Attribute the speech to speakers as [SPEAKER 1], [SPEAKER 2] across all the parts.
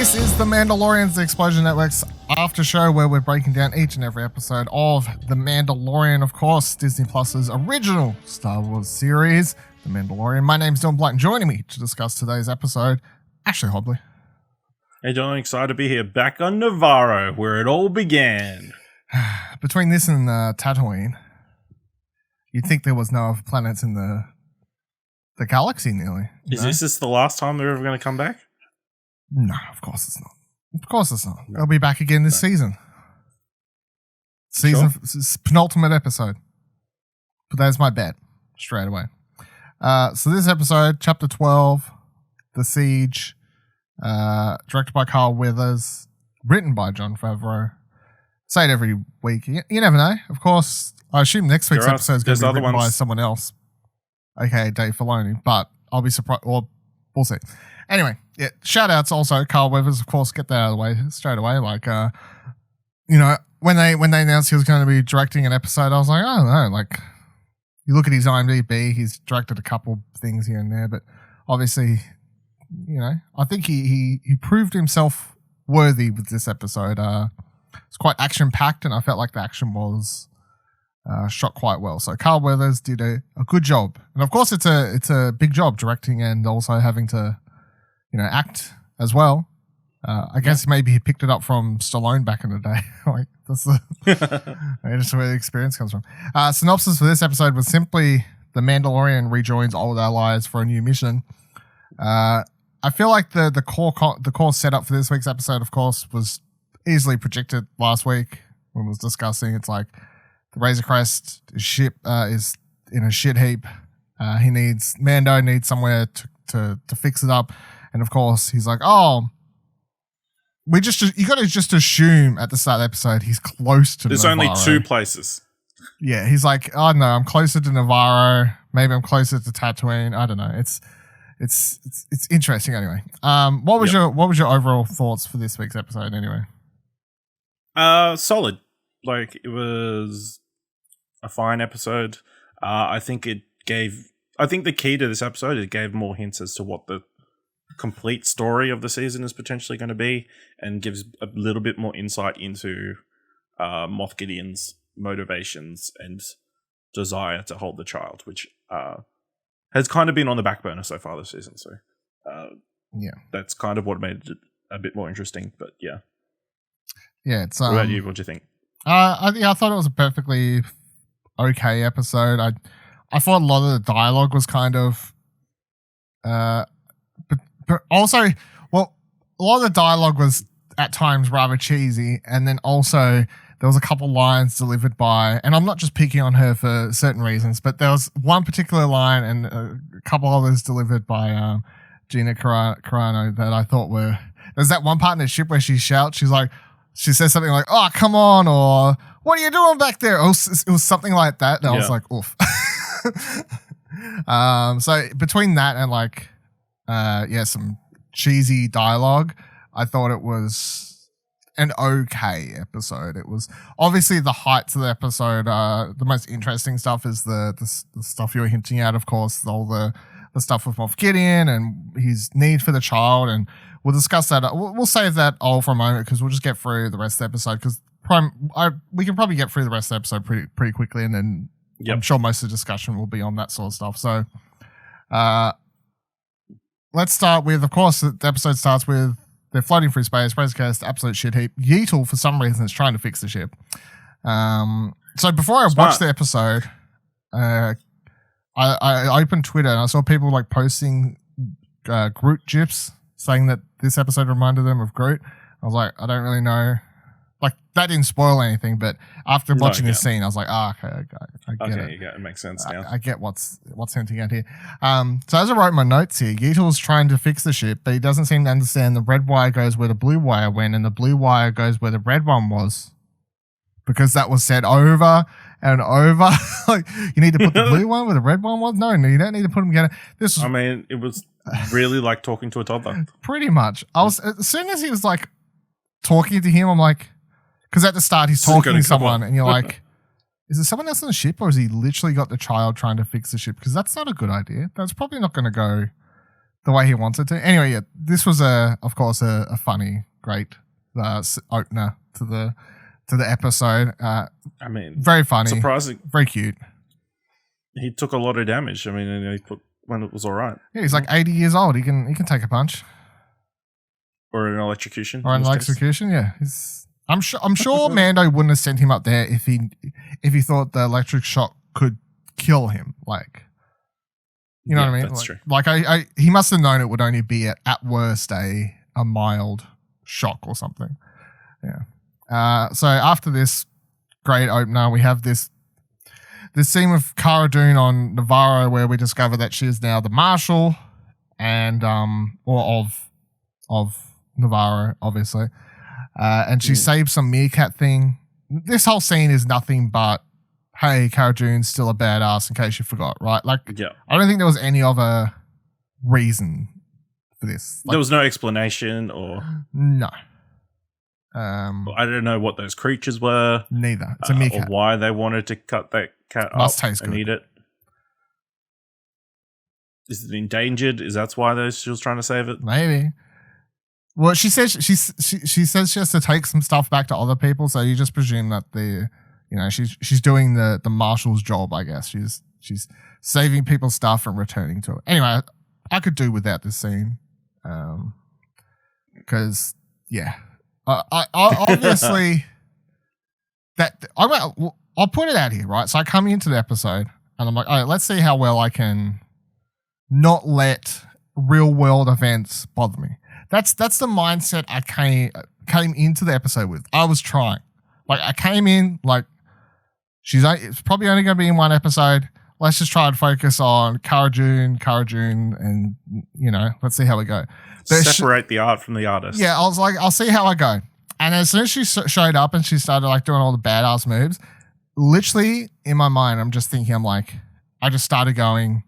[SPEAKER 1] This is the Mandalorians, the Explosion Network's after show where we're breaking down each and every episode of The Mandalorian, of course, Disney Plus's original Star Wars series, The Mandalorian. My name's Dylan Black, and joining me to discuss today's episode, Ashley Hobley.
[SPEAKER 2] Hey John, excited to be here back on Navarro, where it all began.
[SPEAKER 1] Between this and Tatooine, you'd think there was no other planets in the galaxy nearly.
[SPEAKER 2] Is this the last time they're ever going to come back?
[SPEAKER 1] No, of course it's not. Of course it's not. They'll be back again this season. Sure. Penultimate episode. But there's my bet straight away. So this episode, Chapter 12, The Siege, directed by Carl Weathers, written by Jon Favreau. Say it every week. You never know. Of course, I assume next week's episode is going to be written by someone else, aka Dave Filoni, but I'll be surprised, or we'll see. Anyway, yeah, shout outs also, Carl Weathers, of course, get that out of the way straight away. Like, when they announced he was going to be directing an episode, I was like, I don't know, like, you look at his IMDb, he's directed a couple things here and there, but obviously, I think he proved himself worthy with this episode. It's quite action-packed, and I felt like the action was shot quite well. So Carl Weathers did a good job. And of course, it's a big job directing and also having to act as well. I guess maybe he picked it up from Stallone back in the day. Like that's just where the experience comes from. Synopsis for this episode was simply the Mandalorian rejoins old allies for a new mission. I feel like the core setup for this week's episode, of course, was easily predicted last week when we was discussing. It's like the Razor Crest ship is in a shit heap. Mando needs somewhere to fix it up. And of course, he's like, "Oh, you got to just assume at the start of the episode he's close to
[SPEAKER 2] There's
[SPEAKER 1] Navarro."
[SPEAKER 2] only two places.
[SPEAKER 1] Yeah, he's like, "Oh no, I'm closer to Navarro. Maybe I'm closer to Tatooine. I don't know." It's interesting anyway. What was your overall thoughts for this week's episode anyway?
[SPEAKER 2] Solid. Like, it was a fine episode. I think the key to this episode, it gave more hints as to what the complete story of the season is potentially going to be, and gives a little bit more insight into Mof Gideons' motivations and desire to hold the child, which has kind of been on the back burner so far this season. So that's kind of what made it a bit more interesting. But yeah. It's what about you? What do you think?
[SPEAKER 1] I thought it was a perfectly okay episode. I thought a lot of the dialogue was kind of but also, well, a lot of the dialogue was at times rather cheesy, and then also there was a couple lines delivered by, and I'm not just picking on her for certain reasons, but there was one particular line and a couple others delivered by Gina Carano that I thought were. There's that one part in the ship where she shouts, she says something like, "Oh, come on," or "What are you doing back there?" It was something like that, and I was like, "Oof." So between that and like, some cheesy dialogue, I thought it was an okay episode. It was obviously the heights of the episode. The most interesting stuff is the stuff you were hinting at, of course, all the stuff with Moff Gideon and his need for the child, and we'll discuss that. We'll save that all for a moment because we'll just get through the rest of the episode because we can probably get through the rest of the episode pretty quickly, and then I'm sure most of the discussion will be on that sort of stuff. So let's start with, of course, the episode starts with they're floating through space, Razor Crest, absolute shit heap. Yeetle, for some reason, is trying to fix the ship. So before I watched the episode, I opened Twitter and I saw people like posting Groot gifs saying that this episode reminded them of Groot. I was like, I don't really know. Like, that didn't spoil anything, but after watching this scene, I was like, okay, I get it.
[SPEAKER 2] It makes sense now.
[SPEAKER 1] I get what's hinting at here. So as I wrote my notes here, Yeetle's trying to fix the ship, but he doesn't seem to understand the red wire goes where the blue wire went, and the blue wire goes where the red one was. Because that was said over and over. Like, you need to put the blue one where the red one was? No, you don't need to put them together.
[SPEAKER 2] It was really like talking to a toddler.
[SPEAKER 1] Pretty much. As soon as he was like talking to him, I'm like, because at the start he's talking to someone and you're like, is there someone else on the ship, or has he literally got the child trying to fix the ship? Because that's not a good idea. That's probably not going to go the way he wants it to. Anyway, yeah, this was of course a funny, great opener to the episode.
[SPEAKER 2] I mean,
[SPEAKER 1] very funny,
[SPEAKER 2] surprising,
[SPEAKER 1] very cute.
[SPEAKER 2] He took a lot of damage. I mean, and he put when it was all right.
[SPEAKER 1] Yeah, he's like 80 years old. He can take a punch
[SPEAKER 2] or an electrocution.
[SPEAKER 1] Or an electrocution. Yeah, I'm sure Mando wouldn't have sent him up there if he thought the electric shock could kill him. Like, you know what I mean?
[SPEAKER 2] That's true.
[SPEAKER 1] Like he must have known it would only be at worst a mild shock or something. Yeah. So after this great opener, we have this scene with Cara Dune on Navarro where we discover that she is now the Marshal and or of Navarro, obviously. And she saves some meerkat thing. This whole scene is nothing but, hey, Cara Dune's still a badass in case you forgot, right? Like, I don't think there was any other reason for this. Like,
[SPEAKER 2] there was no explanation or...
[SPEAKER 1] No.
[SPEAKER 2] I don't know what those creatures were.
[SPEAKER 1] Neither. It's a meerkat.
[SPEAKER 2] Or why they wanted to cut that cat
[SPEAKER 1] Must
[SPEAKER 2] up
[SPEAKER 1] taste
[SPEAKER 2] and
[SPEAKER 1] good.
[SPEAKER 2] eat it. Is it endangered? Is that why she was trying to save it?
[SPEAKER 1] Maybe. Well, she says she says she has to take some stuff back to other people, so you just presume that she's doing the marshal's job, I guess. She's saving people's stuff and returning to it. Anyway, I could do without this scene. Because I obviously I'll put it out here, right? So I come into the episode and I'm like, all right, let's see how well I can not let real world events bother me. That's the mindset I came into the episode with. I was trying. Like, I came in like, it's probably only going to be in one episode. Let's just try and focus on Cara Dune, and let's see how we go.
[SPEAKER 2] Separate the art from the artist.
[SPEAKER 1] Yeah, I was like, I'll see how I go. And as soon as she showed up and she started like doing all the badass moves, literally in my mind, I'm just thinking, I just started going,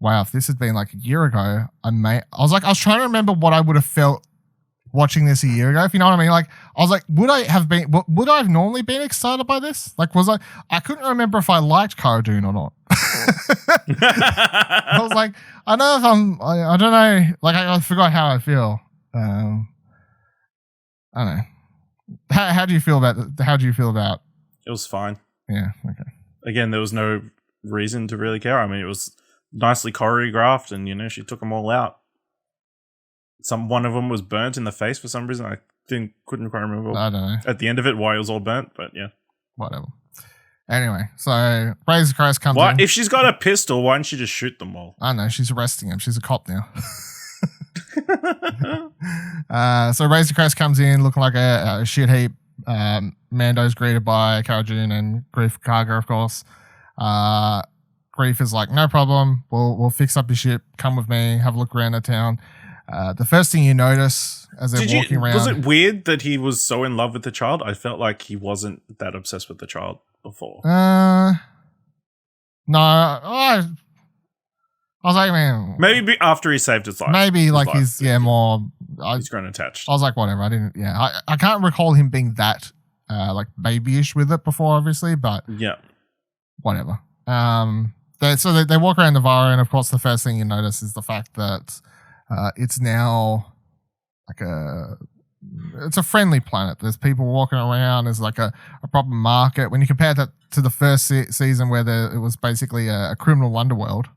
[SPEAKER 1] wow, if this had been like a year ago, I was trying to remember what I would have felt watching this a year ago, if you know what I mean. Like, I was like, would I have normally been excited by this? Like, I couldn't remember if I liked Cara Dune or not. I was like, I don't know I don't know. Like, I forgot how I feel. I don't know. How do you feel about
[SPEAKER 2] it was fine.
[SPEAKER 1] Yeah, okay.
[SPEAKER 2] Again, there was no reason to really care. I mean, it was nicely choreographed and, she took them all out. One of them was burnt in the face for some reason. I couldn't quite remember.
[SPEAKER 1] I don't know.
[SPEAKER 2] At the end of it, why it was all burnt, but yeah.
[SPEAKER 1] Whatever. Anyway, so Razor Crest comes in.
[SPEAKER 2] If she's got a pistol, why don't she just shoot them all?
[SPEAKER 1] I know, she's arresting him. She's a cop now. So Razor Crest comes in looking like a shit heap. Mando's greeted by Cara Dune and Grief Karga, of course. Grief is like, no problem. We'll fix up your ship. Come with me. Have a look around the town. The first thing you notice as they're walking around...
[SPEAKER 2] Was it weird that he was so in love with the child? I felt like he wasn't that obsessed with the child before.
[SPEAKER 1] No. I was like, man...
[SPEAKER 2] Maybe after he saved his life.
[SPEAKER 1] Maybe like he's more...
[SPEAKER 2] He's grown attached.
[SPEAKER 1] I was like, whatever. I didn't... Yeah. I can't recall him being that like babyish with it before, obviously, but...
[SPEAKER 2] Yeah.
[SPEAKER 1] Whatever. So they walk around Navarro, and of course the first thing you notice is the fact that it's now like it's a friendly planet. There's people walking around. There's like a proper market. When you compare that to the first season where it was basically a criminal underworld.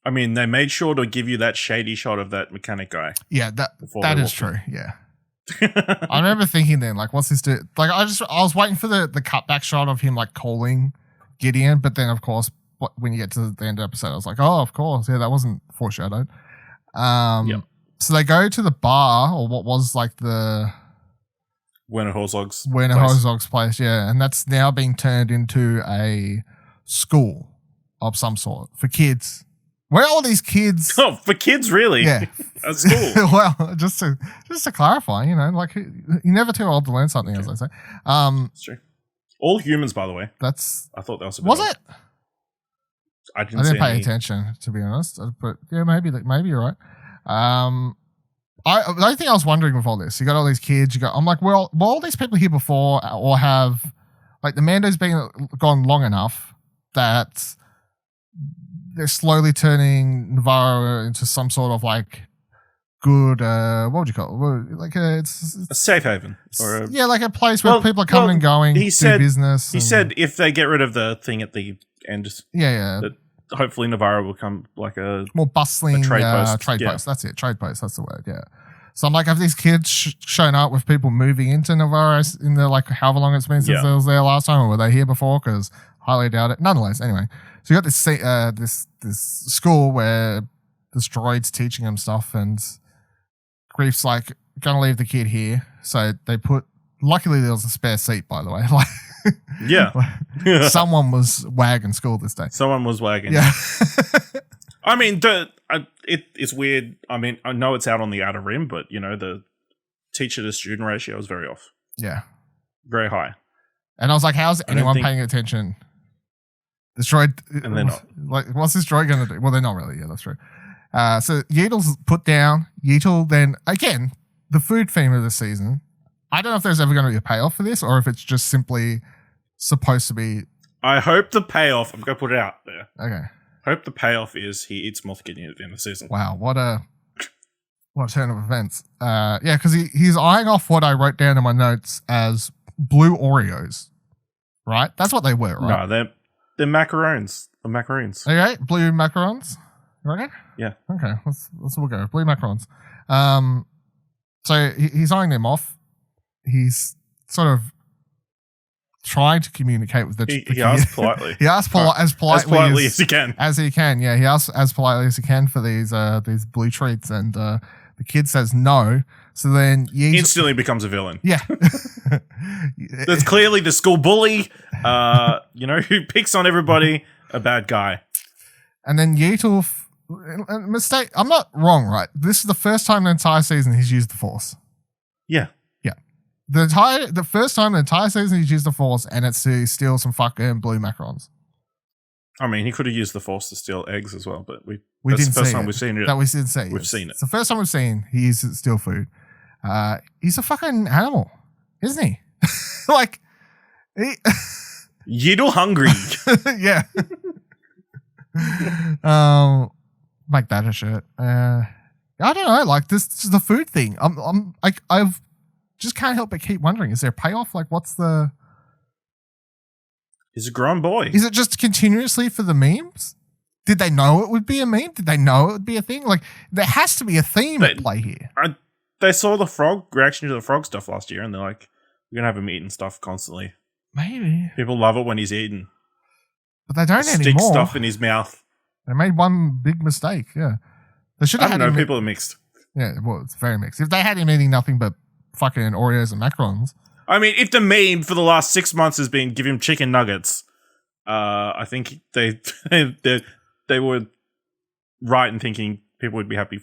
[SPEAKER 2] I mean, they made sure to give you that shady shot of that mechanic guy.
[SPEAKER 1] Yeah, that is true. Yeah. I remember thinking then, like, what's this do? Like, I was waiting for the cutback shot of him like calling Gideon, but then of course when you get to the end of the episode, I was like, oh, of course, yeah, that wasn't foreshadowed.
[SPEAKER 2] Yep.
[SPEAKER 1] So they go to the bar, or what was like the
[SPEAKER 2] Werner Herzog's
[SPEAKER 1] place, yeah, and that's now being turned into a school of some sort for kids. Where are all these kids?
[SPEAKER 2] Oh, for kids, really?
[SPEAKER 1] Yeah,
[SPEAKER 2] at school.
[SPEAKER 1] Well, just to clarify, like you're never too old to learn something, as I say.
[SPEAKER 2] That's true. All humans, by the way. I thought that was a bit
[SPEAKER 1] was
[SPEAKER 2] odd.
[SPEAKER 1] it?
[SPEAKER 2] I didn't
[SPEAKER 1] pay attention, to be honest. But yeah, maybe you're right. The only thing I was wondering with all this, you got all these kids. I'm like, well, were all these people here before, or have like the Mando's been gone long enough that they're slowly turning Navarro into some sort of like good, what would you call it? Like it's
[SPEAKER 2] a safe haven. Or
[SPEAKER 1] like a place where people are coming and going, do business.
[SPEAKER 2] He said if they get rid of the thing at the end, that hopefully Navarro will come like a
[SPEAKER 1] more bustling
[SPEAKER 2] trade post.
[SPEAKER 1] Trade post. That's it. Trade post. That's the word. Yeah. So I'm like, have these kids shown up with people moving into Navarro in the like however long it's been since they was there last time, or were they here before? Because highly doubt it. Nonetheless, anyway, so you got this school where this droid's teaching him stuff, and Grief's like gonna leave the kid here. So they put. Luckily, there was a spare seat, by the way. Like, someone was wagging school this day.
[SPEAKER 2] Someone was wagging.
[SPEAKER 1] Yeah.
[SPEAKER 2] I mean, it's weird. I mean, I know it's out on the outer rim, but, the teacher to student ratio is very off.
[SPEAKER 1] Yeah.
[SPEAKER 2] Very high.
[SPEAKER 1] And I was like, how's anyone paying attention? This droid...
[SPEAKER 2] And they're not.
[SPEAKER 1] Like, what's this droid going to do? Well, they're not really. Yeah, that's true. So Yeetal's put down. Yeetal then... Again, the food theme of the season. I don't know if there's ever going to be a payoff for this or if it's just simply supposed to be...
[SPEAKER 2] I hope the payoff... I'm going to put it out there.
[SPEAKER 1] Okay.
[SPEAKER 2] Hope the payoff is he eats Moff Gideon at the end of the season.
[SPEAKER 1] Wow, what a turn of events. Because he's eyeing off what I wrote down in my notes as blue Oreos, right? That's what they were, right?
[SPEAKER 2] No, they're macarons. The macaroons.
[SPEAKER 1] Okay, blue macarons. Okay.
[SPEAKER 2] Yeah.
[SPEAKER 1] Okay, let's all go. Blue macarons. So he's eyeing them off. He's sort of trying to communicate with the
[SPEAKER 2] he asked politely.
[SPEAKER 1] He asked as politely
[SPEAKER 2] as he can.
[SPEAKER 1] As he can, yeah. He asks as politely as he can for these blue treats, and the kid says no. So then he
[SPEAKER 2] instantly becomes a villain.
[SPEAKER 1] Yeah.
[SPEAKER 2] That's clearly the school bully, who picks on everybody, a bad guy.
[SPEAKER 1] And then Yeetal, mistake. I'm not wrong, right? This is the first time in the entire season he's used the Force.
[SPEAKER 2] Yeah.
[SPEAKER 1] The first time in the entire season he's used the Force, and it's to steal some fucking blue macarons.
[SPEAKER 2] I mean, he could have used the Force to steal eggs as well, but
[SPEAKER 1] we
[SPEAKER 2] that's
[SPEAKER 1] didn't
[SPEAKER 2] the first
[SPEAKER 1] see
[SPEAKER 2] time
[SPEAKER 1] it.
[SPEAKER 2] we've seen it.
[SPEAKER 1] That we didn't see.
[SPEAKER 2] We've seen it.
[SPEAKER 1] It's the first time we've seen he used it to steal food. He's a fucking animal, isn't he? Like,
[SPEAKER 2] Yeetal hungry.
[SPEAKER 1] Yeah. Make that a shirt. I don't know. Like this is the food thing. I've just can't help but keep wondering: is there a payoff? Like, what's the?
[SPEAKER 2] He's a grown boy.
[SPEAKER 1] Is it just continuously for the memes? Did they know it would be a meme? Did they know it would be a thing? Like, there has to be a theme at play here.
[SPEAKER 2] They saw the frog reaction to the frog stuff last year, and they're like, "We're gonna have him eating stuff constantly."
[SPEAKER 1] Maybe
[SPEAKER 2] people love it when he's eating,
[SPEAKER 1] but they don't
[SPEAKER 2] stick
[SPEAKER 1] anymore.
[SPEAKER 2] Stuff in his mouth.
[SPEAKER 1] They made one big mistake. Yeah, they should have.
[SPEAKER 2] I don't know. People are mixed.
[SPEAKER 1] Yeah, well, it's very mixed. If they had him eating nothing but fucking Oreos and macarons.
[SPEAKER 2] I mean, if the meme for the last 6 months has been give him chicken nuggets, I think they were right in thinking people would be happy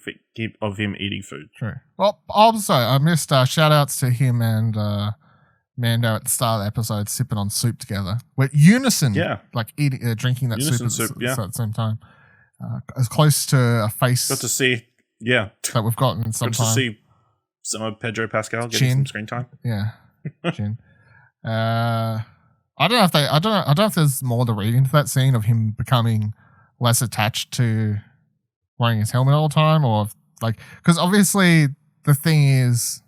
[SPEAKER 2] of him eating food.
[SPEAKER 1] True. Well, also, I missed shout outs to him and Mando at the start of the episode sipping on soup together. With unison, like drinking that soup at the same time. As close to a face.
[SPEAKER 2] Got to see,
[SPEAKER 1] that we've gotten some time.
[SPEAKER 2] Got to see some of Pedro Pascal getting some screen time.
[SPEAKER 1] Yeah, Chin. I don't know if I don't know if there's more to read into that scene of him becoming less attached to wearing his helmet all the time, or because obviously the thing is,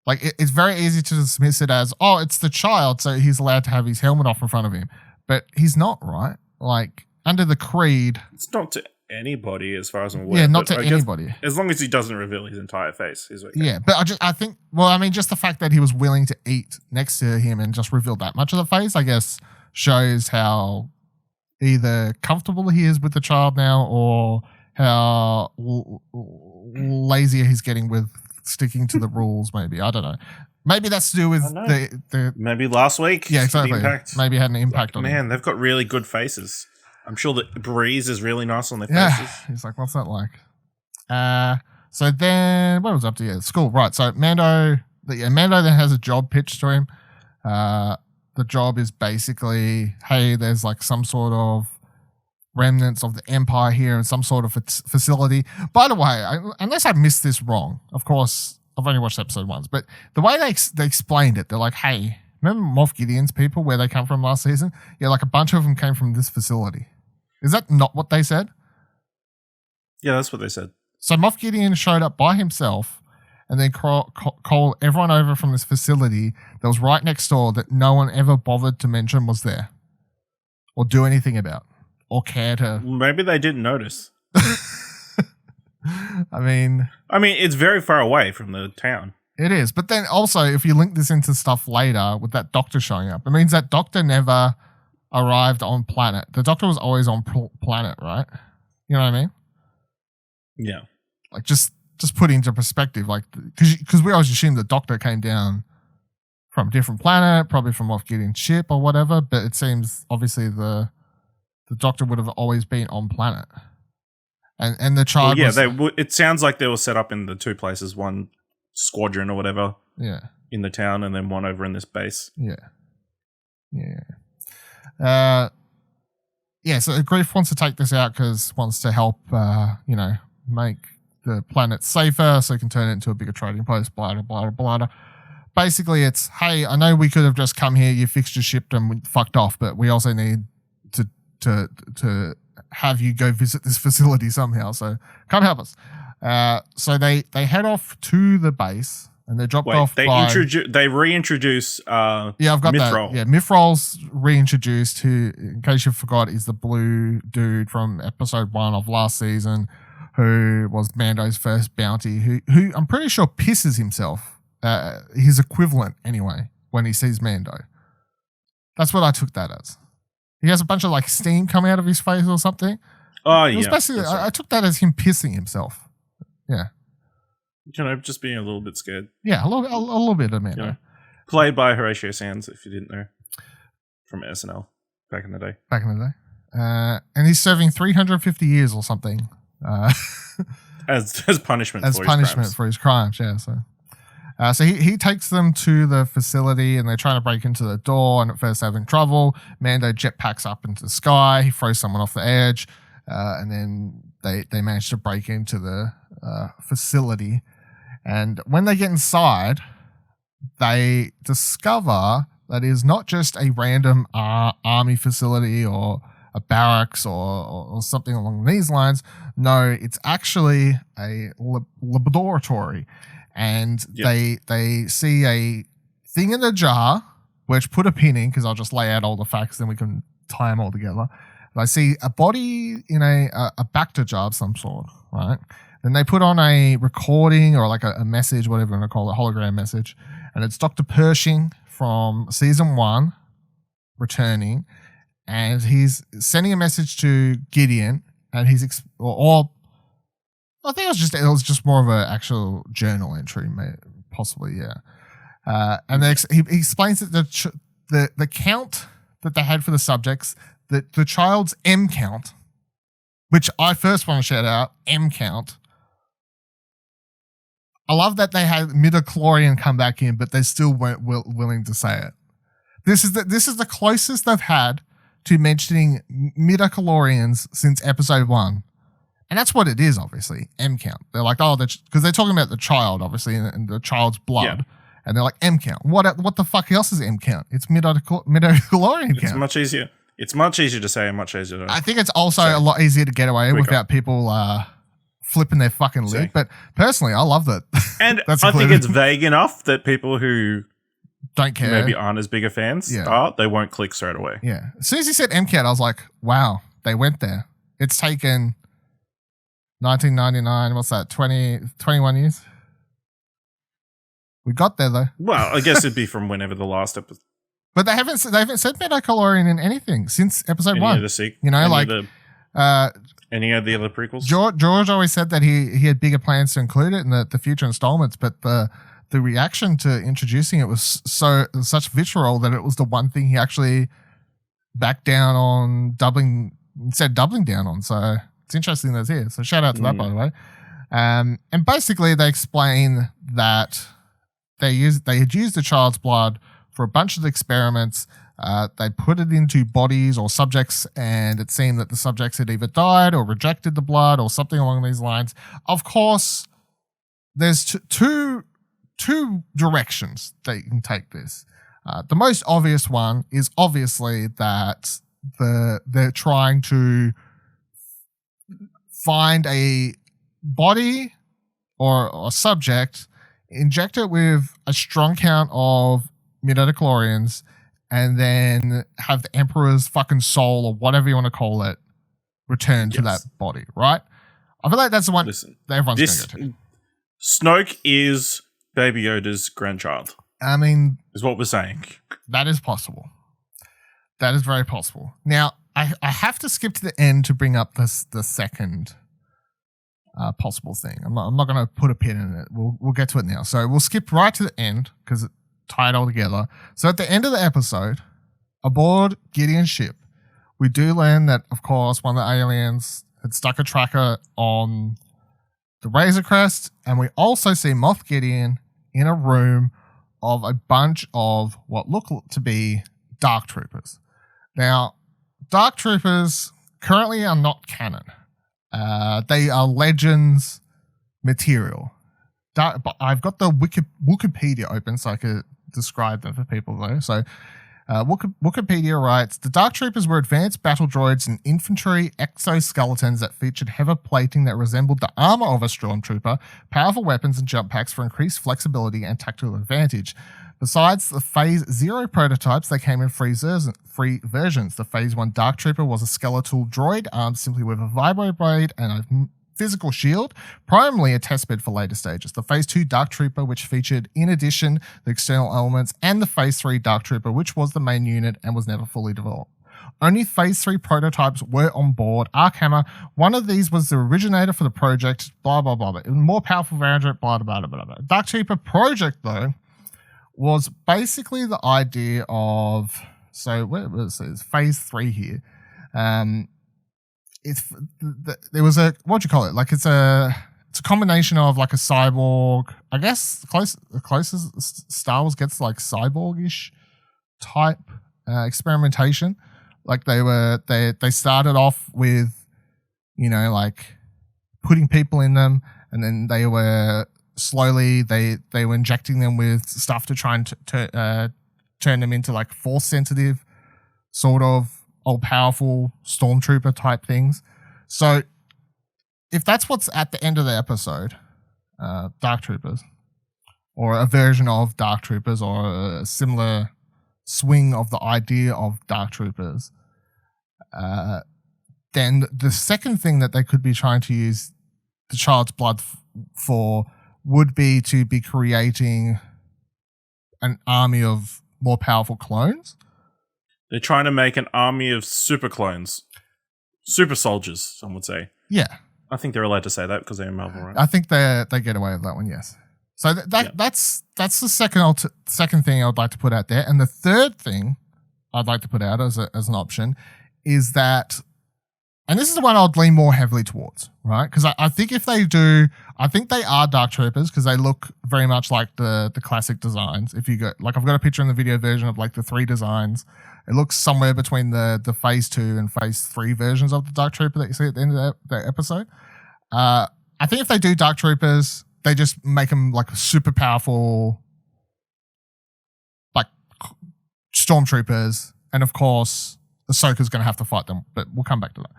[SPEAKER 1] like, it's very easy to dismiss it as, oh, it's the child, so he's allowed to have his helmet off in front of him, but he's not, right? Like, under the creed,
[SPEAKER 2] it's not to anybody as far as I'm aware.
[SPEAKER 1] Yeah, not to anybody.
[SPEAKER 2] As long as he doesn't reveal his entire face, he's okay.
[SPEAKER 1] Yeah, but I think, well, I mean, just the fact that he was willing to eat next to him and just reveal that much of the face, I guess, shows how either comfortable he is with the child now, or how lazier he's getting with sticking to the rules. Maybe, I don't know. Maybe that's to do with the
[SPEAKER 2] maybe last week.
[SPEAKER 1] Yeah, exactly. Maybe it had an impact on him.
[SPEAKER 2] Man, they've got really good faces. I'm sure that breeze is really nice on their faces.
[SPEAKER 1] Yeah, he's like, what's that like? So then, what was up to? Yeah, school, right? So Mando then has a job pitched to him. The job is basically, hey, there's like some sort of remnants of the Empire here in some sort of facility. By the way, unless I missed this wrong, of course, I've only watched episode once, but the way they explained it, they're like, hey, remember Moff Gideons people, where they come from last season? Yeah, like a bunch of them came from this facility. Is that not what they said?
[SPEAKER 2] Yeah, that's what they said.
[SPEAKER 1] So Moff Gideon showed up by himself and then called everyone over from this facility that was right next door that no one ever bothered to mention was there or do anything about or care to.
[SPEAKER 2] Maybe they didn't notice.
[SPEAKER 1] I mean,
[SPEAKER 2] it's very far away from the town.
[SPEAKER 1] It is. But then also, if you link this into stuff later with that doctor showing up, it means that doctor never arrived on planet. The doctor was always on planet, right? You know what I mean?
[SPEAKER 2] Yeah.
[SPEAKER 1] Like, just put into perspective, like, because we always assume the doctor came down from a different planet, probably from Moff Gideon's ship or whatever, but it seems obviously the doctor would have always been on planet. And the child
[SPEAKER 2] it sounds like they were set up in the two places, one squadron or whatever in the town and then one over in this base. So
[SPEAKER 1] Grief wants to take this out because wants to help make the planet safer so he can turn it into a bigger trading post, blah blah blah blah. Basically it's, hey, I know we could have just come here, you fixed your ship and we fucked off, but we also need to have you go visit this facility somehow, so come help us. So they head off to the base and they're dropped off
[SPEAKER 2] they reintroduce
[SPEAKER 1] I've got
[SPEAKER 2] Mithril.
[SPEAKER 1] that. Yeah, Mithrol's reintroduced, who, in case you forgot, is the blue dude from episode 1 of last season, who was Mando's first bounty, who I'm pretty sure pisses himself, his equivalent anyway, when he sees Mando. That's what I took that as. He has a bunch of like steam coming out of his face or something.
[SPEAKER 2] Oh,
[SPEAKER 1] it was basically, I took that as him pissing himself. Yeah.
[SPEAKER 2] Just being a little bit scared.
[SPEAKER 1] Yeah, a little bit of Mando.
[SPEAKER 2] Yeah. Played by Horatio Sands, if you didn't know, from SNL back in the day.
[SPEAKER 1] And he's serving 350 years or something.
[SPEAKER 2] As punishment
[SPEAKER 1] for his crimes, yeah. So he takes them to the facility and they're trying to break into the door, and at first they're having trouble. Mando jetpacks up into the sky, he throws someone off the edge, and then they manage to break into the facility. And when they get inside, they discover that it is not just a random army facility or a barracks or something along these lines. No, it's actually a laboratory. And they see a thing in a jar, which put a pin in because I'll just lay out all the facts, then we can tie them all together. They see a body in a Bacta jar of some sort, right? Then they put on a recording or like a message, whatever you want to call it, hologram message. And it's Dr. Pershing from season 1 returning. And he's sending a message to Gideon, and he's I think it was just more of an actual journal entry, possibly, yeah. And he explains that the count that they had for the subjects, the child's M count, which I first want to shout out, M count. I love that they had midichlorian come back in, but they still weren't willing to say it. This is the closest they've had to mentioning midichlorians since episode 1. And that's what it is, obviously, M count. They're like, because they're talking about the child, obviously, and the child's blood. Yeah. And they're like, M count. What the fuck else is M count? It's midichlorian count.
[SPEAKER 2] It's much easier. It's much easier to say and much easier to
[SPEAKER 1] I think it's also a lot easier to get away without people flipping their fucking lid. But personally, I love that.
[SPEAKER 2] And I think it's vague enough that people who
[SPEAKER 1] don't care,
[SPEAKER 2] maybe aren't as big a fans, they won't click straight away.
[SPEAKER 1] Yeah. As soon as he said M count, I was like, wow, they went there. It's taken 1999, what's that, 21 years? We got there, though.
[SPEAKER 2] Well, I guess it'd be from whenever the last episode.
[SPEAKER 1] But they haven't said midichlorian in anything since episode 1.
[SPEAKER 2] Any of the other prequels?
[SPEAKER 1] George always said that he had bigger plans to include it in the future installments, but the reaction to introducing it was such vitriol that it was the one thing he actually backed down on doubling down on. So it's interesting that's here. So shout out to that, by the way. And basically they explain that they had used the child's blood for a bunch of experiments. They put it into bodies or subjects, and it seemed that the subjects had either died or rejected the blood or something along these lines. Of course, there's two directions that you can take this. The most obvious one is obviously that they're trying to find a body or a subject, inject it with a strong count of midichlorians, and then have the Emperor's fucking soul, or whatever you want to call it, return to that body, right? I feel like that's the one that everyone's going to go to.
[SPEAKER 2] Snoke is Baby Yoda's grandchild.
[SPEAKER 1] I mean,
[SPEAKER 2] is what we're saying.
[SPEAKER 1] That is possible. That is very possible. Now, I have to skip to the end to bring up the second possible thing. I'm not going to put a pin in it. We'll get to it now. So we'll skip right to the end because it tied all together. So at the end of the episode, aboard Gideon's ship, we do learn that, of course, one of the aliens had stuck a tracker on the Razor Crest, and we also see Moff Gideon in a room of a bunch of what look to be Dark Troopers. Now, Dark Troopers currently are not canon. They are Legends material. But I've got the Wikipedia open so I could describe them for people, though. So Wikipedia writes, the Dark Troopers were advanced battle droids and infantry exoskeletons that featured heavy plating that resembled the armor of a stormtrooper, powerful weapons and jump packs for increased flexibility and tactical advantage. Besides the Phase 0 prototypes, they came in three versions. The Phase 1 Dark Trooper was a skeletal droid armed simply with a vibro blade and a physical shield, primarily a testbed for later stages. The Phase 2 Dark Trooper, which featured, in addition, the external elements, and the Phase 3 Dark Trooper, which was the main unit and was never fully developed. Only Phase 3 prototypes were on board. Archammer, one of these was the originator for the project, blah, blah, blah. It was a more powerful variant, blah, blah, blah, blah, blah. Dark Trooper project, though, was basically the idea of, so what was it? It's Phase 3 here. There was a, what do you call it? Like it's a combination of like a cyborg, I guess the closest Star Wars gets like cyborgish type experimentation. Like they started off with, you know, like putting people in them, and then they were slowly they were injecting them with stuff to try and turn them into like force sensitive, sort of all powerful stormtrooper type things. So if that's what's at the end of the episode, Dark Troopers, or a version of Dark Troopers, or a similar swing of the idea of Dark Troopers, then the second thing that they could be trying to use the child's blood for would be to be creating an army of more powerful clones.
[SPEAKER 2] They're trying to make an army of super clones. Super soldiers, some would say.
[SPEAKER 1] Yeah.
[SPEAKER 2] I think they're allowed to say that because they're in Marvel, right?
[SPEAKER 1] I think they get away with that one, yes. So that's the second thing I would like to put out there. And the third thing I'd like to put out as an option is that, and this is the one I'd lean more heavily towards, right? Because I think if they do, I think they are Dark Troopers because they look very much like the classic designs. If you go, like I've got a picture in the video version of like the 3 designs. It looks somewhere between the Phase 2 and Phase 3 versions of the Dark Trooper that you see at the end of the episode. I think if they do Dark Troopers, they just make them like super powerful, like stormtroopers, and of course Ahsoka's going to have to fight them, but we'll come back to that.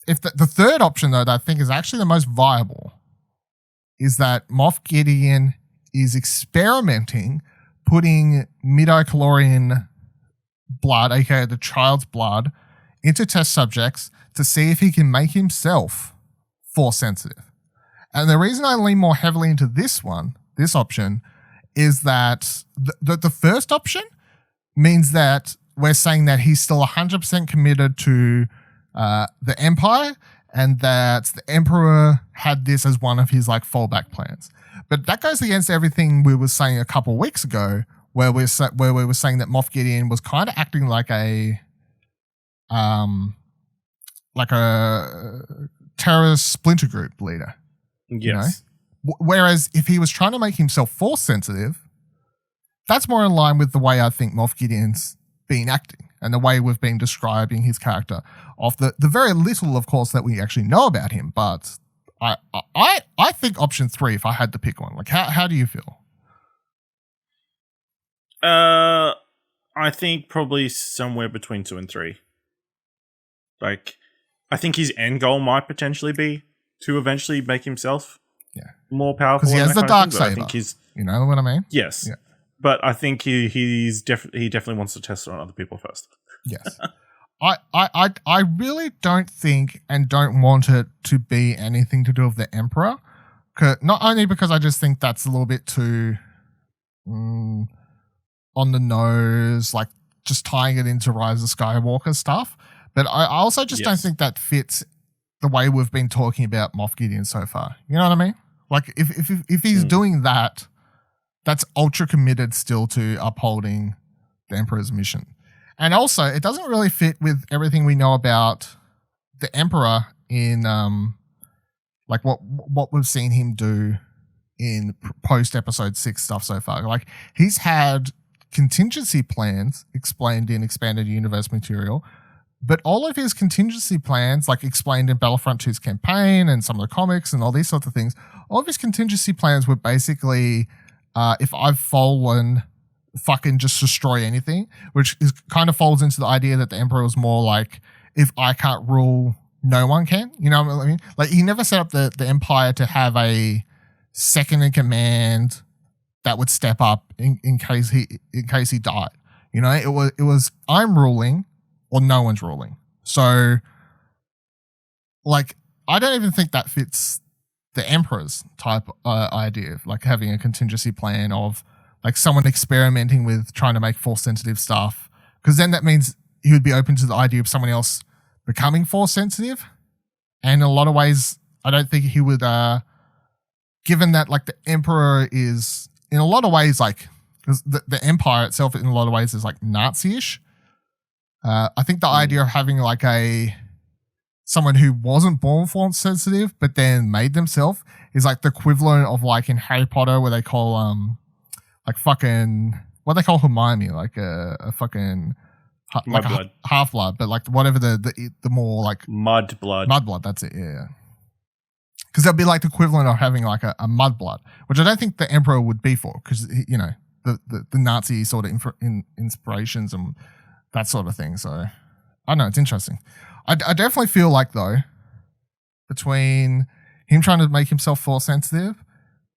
[SPEAKER 1] If the third option, though, that I think is actually the most viable, is that Moff Gideon is experimenting, putting midichlorian blood, aka the child's blood, into test subjects to see if he can make himself force sensitive. And the reason I lean more heavily into this option, is that the first option means that we're saying that he's still 100% committed to the Empire, and that the Emperor had this as one of his like fallback plans. But that goes against everything we were saying a couple of weeks ago, where we were saying that Moff Gideon was kind of acting like a terrorist splinter group leader.
[SPEAKER 2] Yes.
[SPEAKER 1] You know? Whereas if he was trying to make himself force sensitive, that's more in line with the way I think Moff Gideon's been acting and the way we've been describing his character, of the very little, of course, that we actually know about him. But I think option 3, if I had to pick one, like how do you feel?
[SPEAKER 2] I think probably somewhere between 2 and 3. Like, I think his end goal might potentially be to eventually make himself more powerful.
[SPEAKER 1] Because he has the dark saber.
[SPEAKER 2] I think he's,
[SPEAKER 1] you know what I mean?
[SPEAKER 2] Yes. Yeah. But I think he definitely wants to test it on other people first.
[SPEAKER 1] Yes. I really don't think and don't want it to be anything to do with the Emperor. Not only because I just think that's a little bit too on the nose, like just tying it into Rise of Skywalker stuff. But I also just don't think that fits the way we've been talking about Moff Gideon so far. You know what I mean? Like if he's doing that, that's ultra committed still to upholding the Emperor's mission. And also, it doesn't really fit with everything we know about the Emperor in like what we've seen him do in post episode 6 stuff so far. Like he's had contingency plans explained in expanded universe material, but all of his contingency plans, like explained in Battlefront 2's campaign and some of the comics and all these sorts of things, all of his contingency plans were basically, if I've fallen, fucking just destroy anything, which is kind of falls into the idea that the Emperor was more like, if I can't rule, no one can. You know what I mean? Like he never set up the Empire to have a second in command that would step up in case he died. You know, it was I'm ruling or no one's ruling. So, like, I don't even think that fits the Emperor's type idea of like having a contingency plan of like someone experimenting with trying to make force sensitive stuff. Because then that means he would be open to the idea of someone else becoming force sensitive. And in a lot of ways, I don't think he would, given that like the Emperor is in a lot of ways like, because the Empire itself in a lot of ways is like Nazi-ish. I think the idea of having like someone who wasn't born force sensitive but then made themselves is like the equivalent of like in Harry Potter where they call like fucking what they call Hermione, like a fucking like half blood, but like whatever the more like
[SPEAKER 2] mud blood.
[SPEAKER 1] That's it. Yeah. Because that'd be like the equivalent of having like a mud blood, which I don't think the Emperor would be for, because you know the Nazi sort of inspirations and that sort of thing. So I don't know, it's interesting. I definitely feel like though, between him trying to make himself force sensitive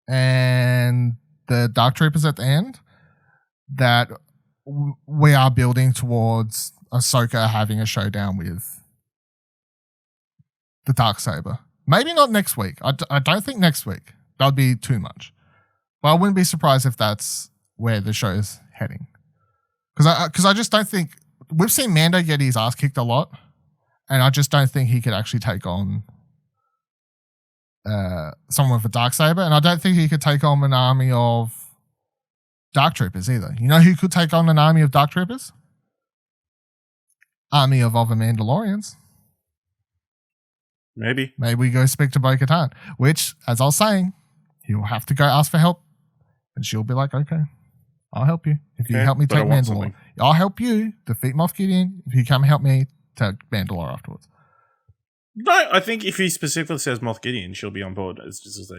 [SPEAKER 1] and the Dark Troopers at the end, that we are building towards Ahsoka having a showdown with the Darksaber. Maybe not next week. I don't think next week. That would be too much. But I wouldn't be surprised if that's where the show is heading. Because I just don't think... We've seen Mando get his ass kicked a lot, and I just don't think he could actually take on someone with a Darksaber, and I don't think he could take on an army of Dark Troopers either. You know who could take on an army of Dark Troopers? Army of other Mandalorians.
[SPEAKER 2] Maybe
[SPEAKER 1] we go speak to Bo-Katan, which, as I was saying, he'll have to go ask for help, and she'll be like, okay, I'll help you. If you help me take Mandalore. I'll help you defeat Moff Gideon if you come help me take Mandalore afterwards.
[SPEAKER 2] No, I think if he specifically says Moff Gideon, she'll be on board. It's just as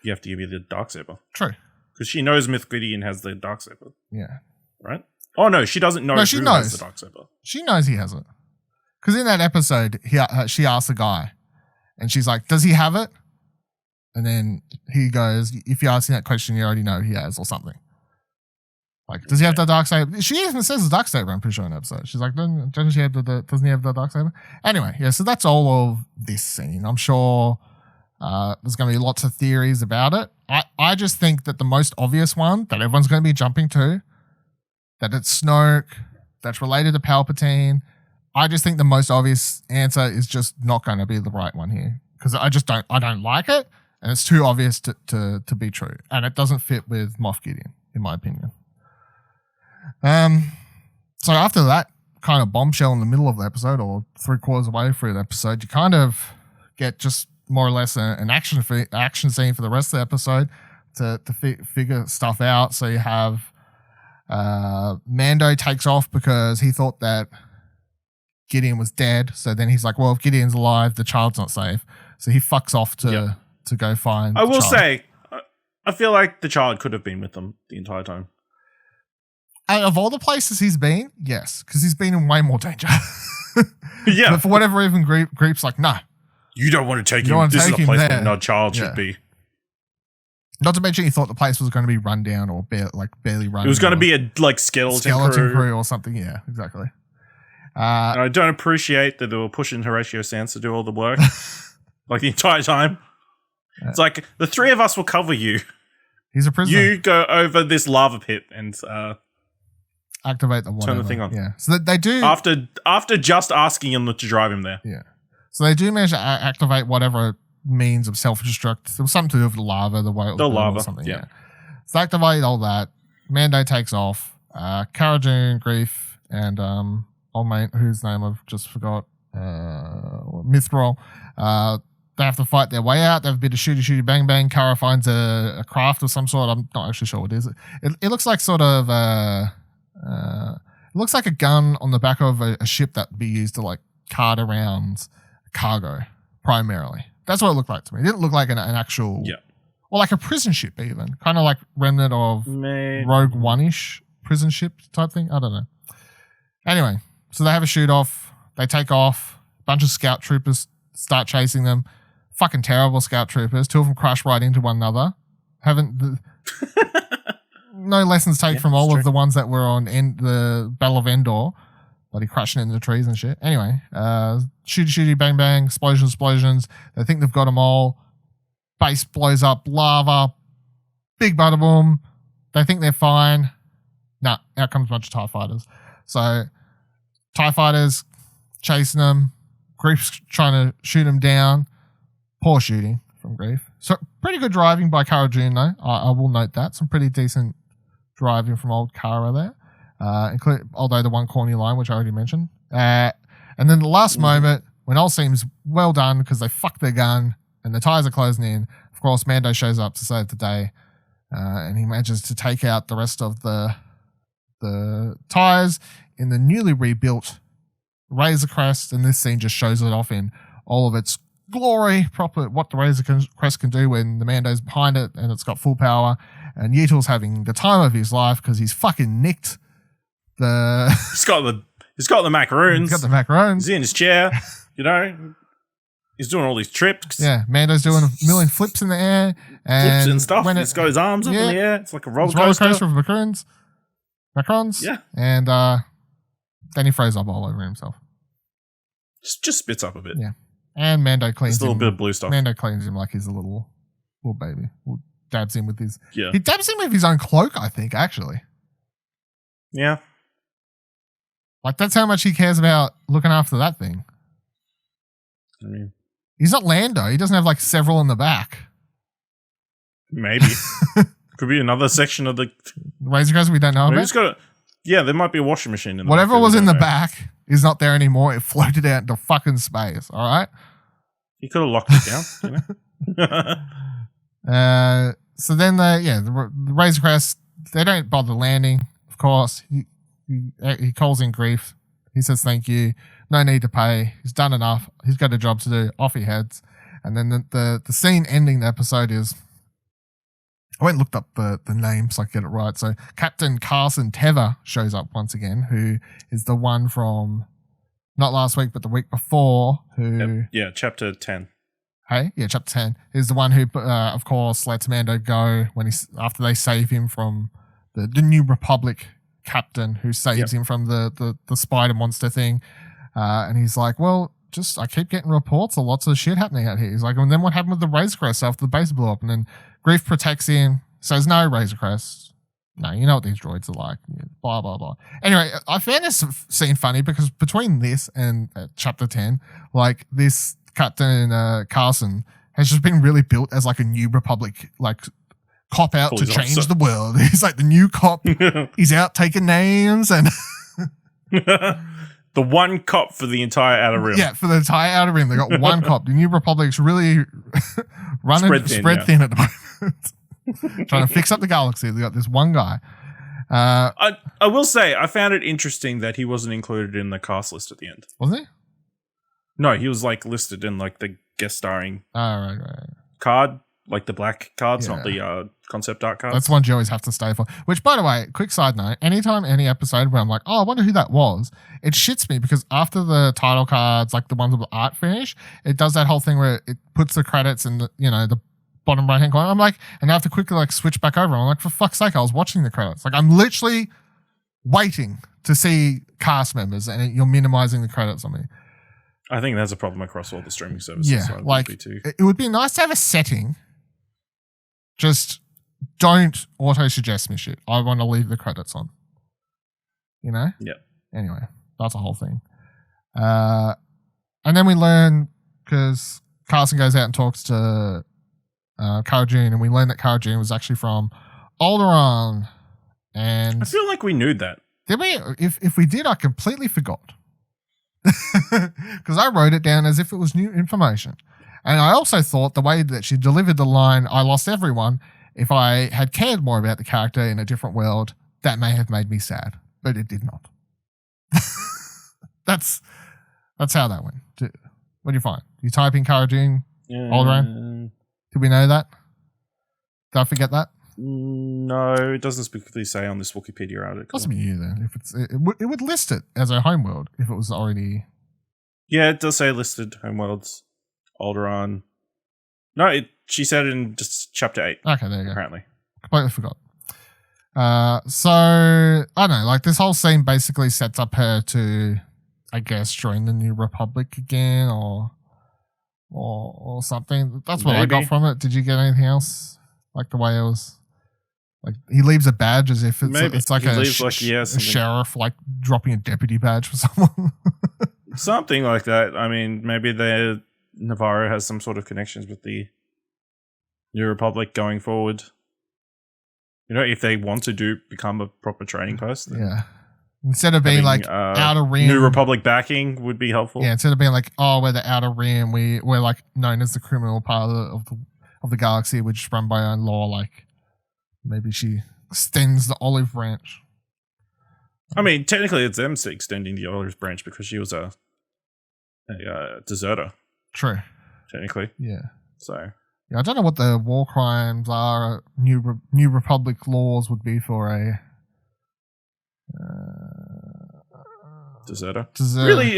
[SPEAKER 2] you have to give me the Darksaber.
[SPEAKER 1] True.
[SPEAKER 2] Because she knows Moff Gideon has the Darksaber.
[SPEAKER 1] Yeah.
[SPEAKER 2] Right? Oh, no, she doesn't know
[SPEAKER 1] she
[SPEAKER 2] who
[SPEAKER 1] knows.
[SPEAKER 2] has the Darksaber.
[SPEAKER 1] She knows he has it. Because in that episode, she asks the guy, and she's like, does he have it? And then he goes, if you're asking that question, you already know he has, or something. Like, does he have the Darksaber? She even says the Darksaber, I'm pretty sure, in the episode. She's like, doesn't he have the Darksaber? Anyway, yeah, so that's all of this scene. I'm sure there's going to be lots of theories about it. I just think that the most obvious one that everyone's going to be jumping to, that it's Snoke, that's related to Palpatine. I just think the most obvious answer is just not going to be the right one here, because I don't like it, and it's too obvious to be true, and it doesn't fit with Moff Gideon, in my opinion. So after that kind of bombshell in the middle of the episode, or 3/4 away through the episode, you kind of get just more or less an action scene for the rest of the episode to figure stuff out. So you have Mando takes off because he thought that Gideon was dead. So then he's like, well, if Gideon's alive, the child's not safe. So he fucks off to go find
[SPEAKER 2] I will say, I feel like the child could have been with them the entire time.
[SPEAKER 1] Out of all the places he's been, yes, because he's been in way more danger.
[SPEAKER 2] Yeah.
[SPEAKER 1] But for whatever reason, Greef's like, no.
[SPEAKER 2] You don't want to take him. This is a place where no child should be.
[SPEAKER 1] Not to mention, he thought the place was going to be run down or barely run.
[SPEAKER 2] It was going to be a skeleton crew
[SPEAKER 1] or something. Yeah, exactly.
[SPEAKER 2] And I don't appreciate that they were pushing Horatio Sands to do all the work, like the entire time. It's like the three of us will cover you.
[SPEAKER 1] He's a prisoner.
[SPEAKER 2] You go over this lava pit and
[SPEAKER 1] activate the whatever.
[SPEAKER 2] Turn the thing on.
[SPEAKER 1] Yeah, so they do
[SPEAKER 2] after just asking him to drive him there.
[SPEAKER 1] Yeah, so they do manage to activate whatever means of self-destruct. There was something to do with the lava, the way it was
[SPEAKER 2] the lava,
[SPEAKER 1] or something.
[SPEAKER 2] Yeah.
[SPEAKER 1] So they activate all that. Mando takes off. Cara Dune, Greef, and old mate whose name I've just forgot, Mithril. They have to fight their way out. They have a bit of shooty bang bang. Cara finds a craft of some sort. I'm not actually sure what it is. It looks like sort of it looks like a gun on the back of a ship that would be used to like cart around cargo primarily. That's what it looked like to me. It didn't look like an actual, or like a prison ship even, kind of like remnant of Rogue One-ish prison ship type thing. I don't know. Anyway, so they have a shoot off. They take off. A bunch of scout troopers start chasing them. Fucking terrible scout troopers. Two of them crash right into one another. No lessons taken from all of the ones that were on the Battle of Endor. Bloody crashing into the trees and shit. Anyway, shooty bang bang, explosions. They think they've got them all. Base blows up, lava, big bada boom. They think they're fine. Nah, out comes a bunch of TIE fighters. So, TIE fighters chasing them. Greef's trying to shoot them down. Poor shooting from Greef. So, pretty good driving by Cara Dune, though. I will note that. Some pretty decent driving from old Cara there. Although the one corny line, which I already mentioned. And then the last moment, when all seems well done because they fucked their gun and the tires are closing in, of course, Mando shows up to save the day. And he manages to take out the rest of the tires in the newly rebuilt Razor Crest. And this scene just shows it off in all of its glory, proper what the Razor Crest can do when the Mando's behind it and it's got full power. And Yeetal's having the time of his life because he's fucking nicked
[SPEAKER 2] He's got the macaroons.
[SPEAKER 1] He's got the macaroons.
[SPEAKER 2] He's in his chair, He's doing all these trips.
[SPEAKER 1] Yeah, Mando's doing a million flips in the air. And
[SPEAKER 2] flips and stuff. He's got his arms up in the air. It's like a roller coaster.
[SPEAKER 1] With macarons.
[SPEAKER 2] Yeah.
[SPEAKER 1] And then he throws up all over himself.
[SPEAKER 2] Just spits up a bit.
[SPEAKER 1] Yeah. And Mando cleans him.
[SPEAKER 2] Just a little bit of blue stuff.
[SPEAKER 1] Mando cleans him like he's a little baby. Dabs him with his...
[SPEAKER 2] Yeah.
[SPEAKER 1] He dabs him with his own cloak, I think, actually.
[SPEAKER 2] Yeah.
[SPEAKER 1] Like, that's how much he cares about looking after that thing.
[SPEAKER 2] I mean...
[SPEAKER 1] He's not Lando. He doesn't have, like, several in the back.
[SPEAKER 2] Maybe. Could be another section of the...
[SPEAKER 1] Razor Crest we don't know about.
[SPEAKER 2] There might be a washing machine in the
[SPEAKER 1] Whatever
[SPEAKER 2] back.
[SPEAKER 1] was in the back is not there anymore. It floated out into fucking space, all right?
[SPEAKER 2] He could have locked it down,
[SPEAKER 1] So then, the Razor Crest, they don't bother landing, of course. He calls in Greef. He says thank you. No need to pay. He's done enough. He's got a job to do. Off he heads. And then the scene ending the episode is... I went and looked up the name so I could get it right. So Captain Carson Teva shows up once again, who is the one from not last week, but the week before.
[SPEAKER 2] Chapter 10.
[SPEAKER 1] Hey, yeah, Chapter 10 is the one who, of course, lets Mando go after they save him from the New Republic captain who saves him from the spider monster thing. And he's like, well, I keep getting reports of lots of shit happening out here. He's like, and then what happened with the Razor Crest after the base blew up? And then Greef protects him, says, no, Razor Crest. No, you know what these droids are like. Blah, blah, blah. Anyway, I found this scene funny because between this and Chapter 10, like this Captain Carson has just been really built as like a New Republic, like cop out to change the world. He's like the new cop. He's out taking names and...
[SPEAKER 2] The one cop for the entire Outer Rim.
[SPEAKER 1] Yeah, for the entire Outer Rim. They got one cop. The New Republic's really spread thin at the moment. Trying to fix up the galaxy. They got this one guy.
[SPEAKER 2] I will say, I found it interesting that he wasn't included in the cast list at the end.
[SPEAKER 1] Wasn't he?
[SPEAKER 2] No, he was like listed in like the guest starring
[SPEAKER 1] right.
[SPEAKER 2] card. like the black cards,
[SPEAKER 1] Yeah.
[SPEAKER 2] not the concept art cards.
[SPEAKER 1] That's one you always have to stay for. Which, by the way, quick side note, anytime any episode where I'm like, oh, I wonder who that was, it shits me because after the title cards, like the ones with the art finish, it does that whole thing where it puts the credits in the, the bottom right hand corner. I'm like, and I have to quickly like switch back over. I'm like, for fuck's sake, I was watching the credits. Like, I'm literally waiting to see cast members and you're minimizing the credits on me.
[SPEAKER 2] I think that's a problem across all the streaming services.
[SPEAKER 1] Yeah,
[SPEAKER 2] so
[SPEAKER 1] like it would be nice to have a setting. Just don't auto-suggest me shit. I want to leave the credits on.
[SPEAKER 2] Yeah.
[SPEAKER 1] Anyway, that's a whole thing. And then we learn, because Carson goes out and talks to Cara Dune, and we learn that Cara Dune was actually from Alderaan. And
[SPEAKER 2] I feel like we knew that.
[SPEAKER 1] Did we? If we did, I completely forgot. Because I wrote it down as if it was new information. And I also thought the way that she delivered the line, I lost everyone, if I had cared more about the character in a different world, that may have made me sad. But it did not. That's how that went. What do you find? You type in Cara Dune, Alderaan? Did we know that? Did I forget that?
[SPEAKER 2] No, it doesn't specifically say on this Wikipedia article.
[SPEAKER 1] Must be you then. If it would list it as a homeworld if it was already.
[SPEAKER 2] Yeah, it does say listed homeworlds. Alderaan. No, she said it in just chapter 8.
[SPEAKER 1] Okay, there you go.
[SPEAKER 2] Apparently.
[SPEAKER 1] Completely forgot. So, I don't know, like this whole scene basically sets up her to, I guess, join the New Republic again or something. That's what I got from it. Did you get anything else? Like the way it was, like he leaves a badge as if it's like a sheriff like dropping a deputy badge for someone.
[SPEAKER 2] Something like that. I mean, maybe Navarro has some sort of connections with the New Republic going forward. If they want to become a proper trading post.
[SPEAKER 1] Yeah. Instead of being like Outer Rim.
[SPEAKER 2] New Republic backing would be helpful.
[SPEAKER 1] Yeah, instead of being like, oh, we're the Outer Rim, we're like known as the criminal part of the galaxy, which is run by our own law, like maybe she extends the olive branch.
[SPEAKER 2] I mean, technically it's them extending the olive branch because she was a deserter.
[SPEAKER 1] True.
[SPEAKER 2] Technically.
[SPEAKER 1] Yeah.
[SPEAKER 2] So.
[SPEAKER 1] Yeah, I don't know what the war crimes are. New Republic laws would be for a
[SPEAKER 2] deserter. Really,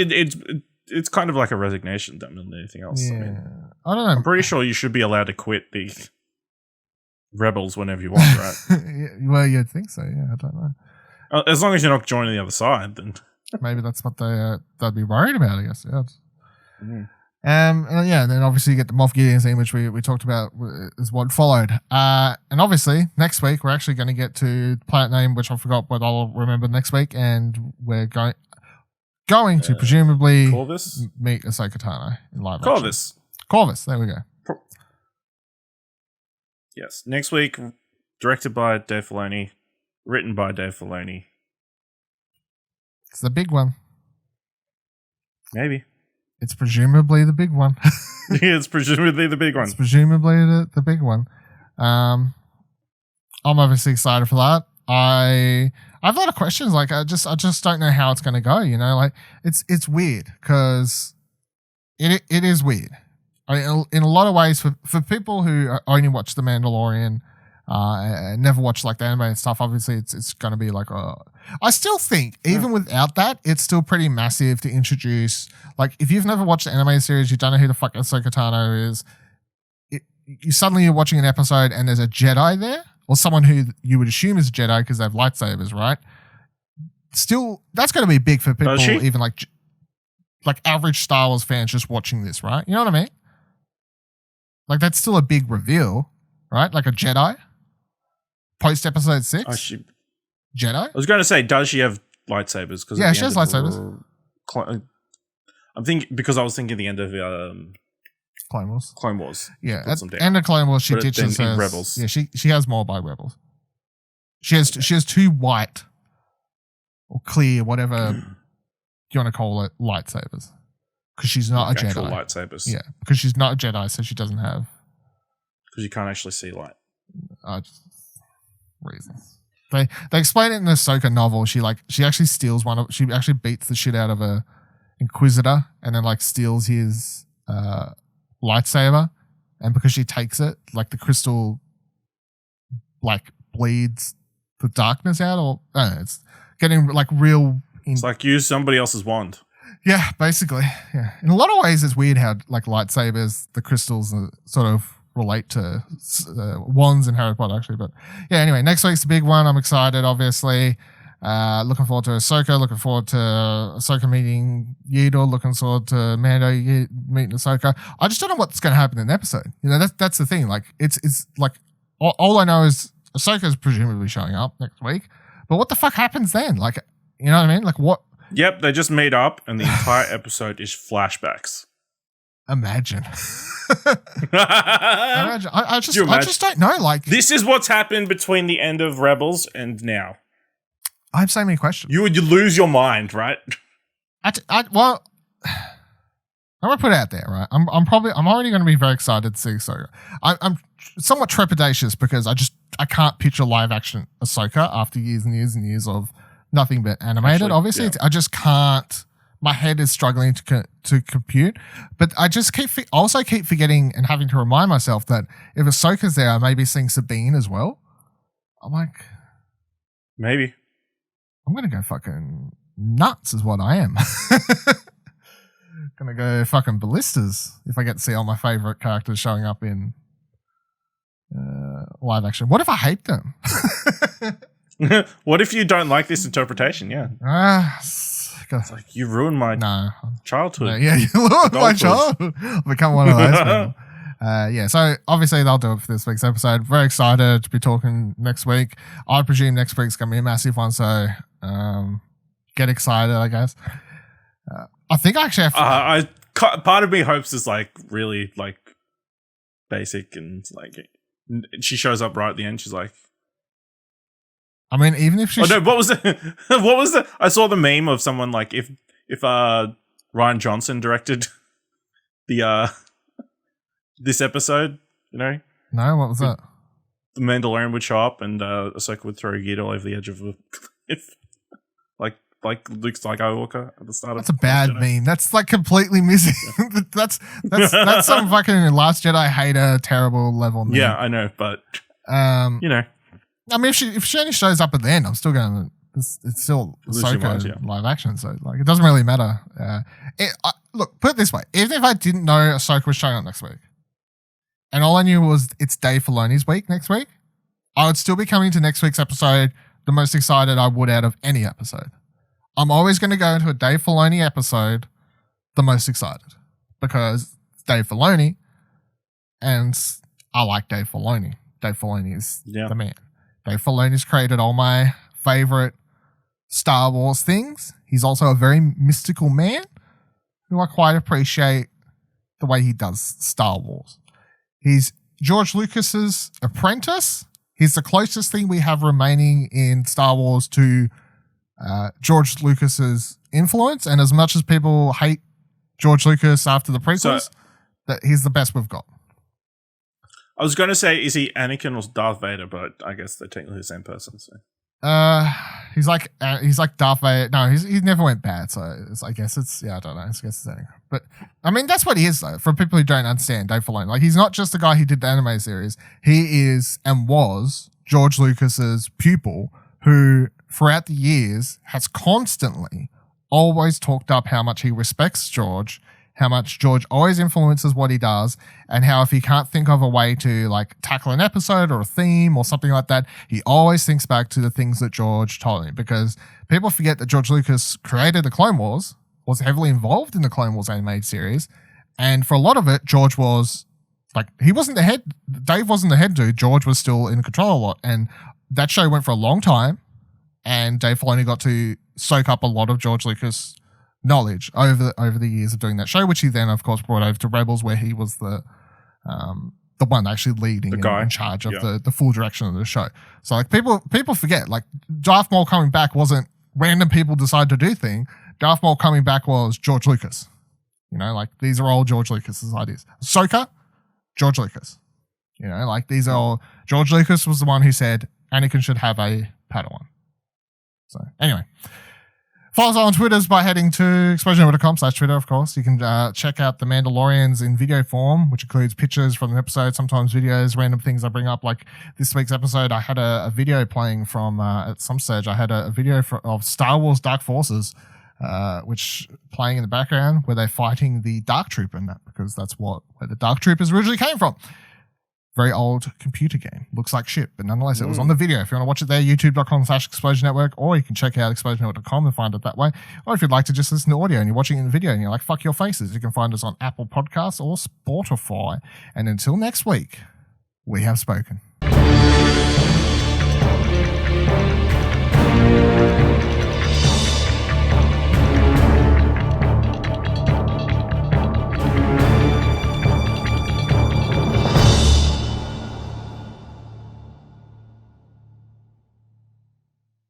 [SPEAKER 2] it's kind of like a resignation than anything else.
[SPEAKER 1] Yeah.
[SPEAKER 2] I mean,
[SPEAKER 1] I don't know.
[SPEAKER 2] I'm pretty sure you should be allowed to quit the rebels whenever you want, right?
[SPEAKER 1] Well, you'd think so. Yeah, I don't know.
[SPEAKER 2] As long as you're not joining the other side, then
[SPEAKER 1] maybe that's what they'd be worried about. I guess. Yeah.
[SPEAKER 2] Mm.
[SPEAKER 1] And then obviously you get the Moff Gideons scene, which we talked about is what followed. And obviously next week we're actually going to get to the planet name, which I forgot, but I'll remember next week, and we're going to presumably meet Ahsoka Tano in live action. Corvus, there we go.
[SPEAKER 2] Yes, next week, directed by Dave Filoni, written by Dave Filoni.
[SPEAKER 1] It's the big one.
[SPEAKER 2] Maybe.
[SPEAKER 1] It's presumably the big one.
[SPEAKER 2] Yeah, it's presumably the big one.
[SPEAKER 1] It's presumably the big one. I'm obviously excited for that. I have a lot of questions. Like I just don't know how it's going to go. Like it's weird because it is weird. I mean, in a lot of ways, for people who only watch The Mandalorian, never watch like the animated stuff, obviously it's going to be like I still think even without that, it's still pretty massive to introduce. Like if you've never watched the animated series, you don't know who the fuck Ahsoka Tano is. You're watching an episode and there's a Jedi there, or someone who you would assume is a Jedi because they have lightsabers, right? Still, that's going to be big for people, even like average Star Wars fans just watching this, right? You know what I mean? Like that's still a big reveal, right? Like a Jedi post episode 6. Jedi?
[SPEAKER 2] I was going to say, does she have lightsabers?
[SPEAKER 1] Yeah, she has lightsabers.
[SPEAKER 2] I'm thinking because I was thinking the end of
[SPEAKER 1] Clone Wars.
[SPEAKER 2] Clone Wars.
[SPEAKER 1] Yeah, at the end of Clone Wars, she ditches her
[SPEAKER 2] Rebels.
[SPEAKER 1] Yeah, she has more by Rebels. She has 2 white or clear, whatever you want to call it, lightsabers. Because she's not a Jedi.
[SPEAKER 2] Actual lightsabers.
[SPEAKER 1] Yeah, because she's not a Jedi, so she doesn't have.
[SPEAKER 2] Because you can't actually see light.
[SPEAKER 1] Reasons. They explain it in the Ahsoka novel. She actually steals she actually beats the shit out of a Inquisitor and then like steals his lightsaber and because she takes it, like the crystal, like bleeds the darkness out, or I don't know, it's getting like real.
[SPEAKER 2] It's like use somebody else's wand.
[SPEAKER 1] Yeah, basically. Yeah, in a lot of ways, it's weird how like lightsabers, the crystals, sort of relate to wands in Harry Potter, actually. But yeah, anyway, next week's the big one. I'm excited, obviously. Looking forward to Ahsoka. Looking forward to Ahsoka meeting Yeatle. Looking forward to Mando meeting Ahsoka. I just don't know what's going to happen in the episode. You know, that's the thing. Like, it's like all I know is Ahsoka's presumably showing up next week. But what the fuck happens then? Like, you know what I mean? Like, what?
[SPEAKER 2] Yep, they just meet up, and the entire episode is flashbacks.
[SPEAKER 1] Imagine. Imagine. I just don't know. Like,
[SPEAKER 2] this is what's happened between the end of Rebels and now.
[SPEAKER 1] I have so many questions.
[SPEAKER 2] You would lose your mind, right?
[SPEAKER 1] Well, I'm gonna put it out there, right? I'm already gonna be very excited to see Ahsoka. I'm somewhat trepidatious because I can't picture live action Ahsoka after years and years and years of nothing but animated. Actually, obviously, yeah. I just can't. My head is struggling to compute, but I just keep forgetting and having to remind myself that if Ahsoka's there, I may be seeing Sabine as well. I'm like,
[SPEAKER 2] maybe.
[SPEAKER 1] I'm going to go fucking nuts is what I am. Going to go fucking ballistas if I get to see all my favorite characters showing up in live action. What if I hate them?
[SPEAKER 2] What if you don't like this interpretation? Yeah. It's like, you ruined my childhood.
[SPEAKER 1] No, yeah, you ruined my childhood. I'll become one of those people. Yeah, so obviously they'll do it for this week's episode. Very excited to be talking next week. I presume next week's going to be a massive one, so get excited, I guess. I think I actually have to...
[SPEAKER 2] part of me hopes is like really like basic and like she shows up right at the end. She's like,
[SPEAKER 1] I mean, even if she...
[SPEAKER 2] Oh, no, what was the... I saw the meme of someone like, if Rian Johnson directed the this episode, you know?
[SPEAKER 1] No, what was that?
[SPEAKER 2] The Mandalorian would show up and Ahsoka would throw Yeatle over the edge of a cliff. like Luke Skywalker at the start.
[SPEAKER 1] That's a bad meme. That's like completely missing. Yeah. that's some fucking Last Jedi hater terrible level meme.
[SPEAKER 2] Yeah, I know, but you know.
[SPEAKER 1] I mean, if she only shows up at the end, I'm still going to... It's still Ahsoka live action, so like it doesn't really matter. Look, put it this way. Even if I didn't know Ahsoka was showing up next week, and all I knew was it's Dave Filoni's week next week, I would still be coming to next week's episode the most excited I would out of any episode. I'm always going to go into a Dave Filoni episode the most excited because it's Dave Filoni, and I like Dave Filoni. Dave Filoni is the man. Dave Filoni's created all my favorite Star Wars things. He's also a very mystical man who I quite appreciate the way he does Star Wars. He's George Lucas's apprentice. He's the closest thing we have remaining in Star Wars to George Lucas's influence. And as much as people hate George Lucas after the prequels, that he's the best we've got.
[SPEAKER 2] I was going to say, is he Anakin or Darth Vader? But I guess they're technically the same person. So.
[SPEAKER 1] He's like Darth Vader. No, he never went bad. So I guess it's I don't know. I guess it's Anakin. But I mean, that's what he is though. For people who don't understand, Dave Filoni, like he's not just the guy who did the anime series. He is and was George Lucas's pupil, who throughout the years has constantly always talked up how much he respects George. How much George always influences what he does, and how if he can't think of a way to like tackle an episode or a theme or something like that, he always thinks back to the things that George told him. Because people forget that George Lucas created the Clone Wars, was heavily involved in the Clone Wars animated series, and for a lot of it, George was like, he wasn't the head, Dave wasn't the head dude, George was still in control a lot, and that show went for a long time, and Dave Filoni got to soak up a lot of George Lucas knowledge over the years of doing that show, which he then of course brought over to Rebels, where he was the one actually leading in charge of the full direction of the show. So like people forget, like Darth Maul coming back wasn't random people decide to do thing. Darth Maul coming back was George Lucas. You know, like these are all George Lucas's ideas. Ahsoka, George Lucas. You know, like these are all George Lucas was the one who said Anakin should have a Padawan. So anyway, Follow us on Twitters by heading to explosionnetwork.com/Twitter, of course. You can check out the Mandalorians in video form, which includes pictures from the episode, sometimes videos, random things I bring up. Like this week's episode, I had a video playing from, at some stage, I had a video of Star Wars Dark Forces, which playing in the background where they're fighting the Dark Trooper in that, because that's where the Dark Troopers originally came from. Very old computer game. Looks like shit, but nonetheless, it was on the video. If you want to watch it there, youtube.com/Explosion Network, or you can check out explosionnetwork.com and find it that way. Or if you'd like to just listen to audio and you're watching it in the video and you're like, fuck your faces, you can find us on Apple Podcasts or Spotify. And until next week, we have spoken.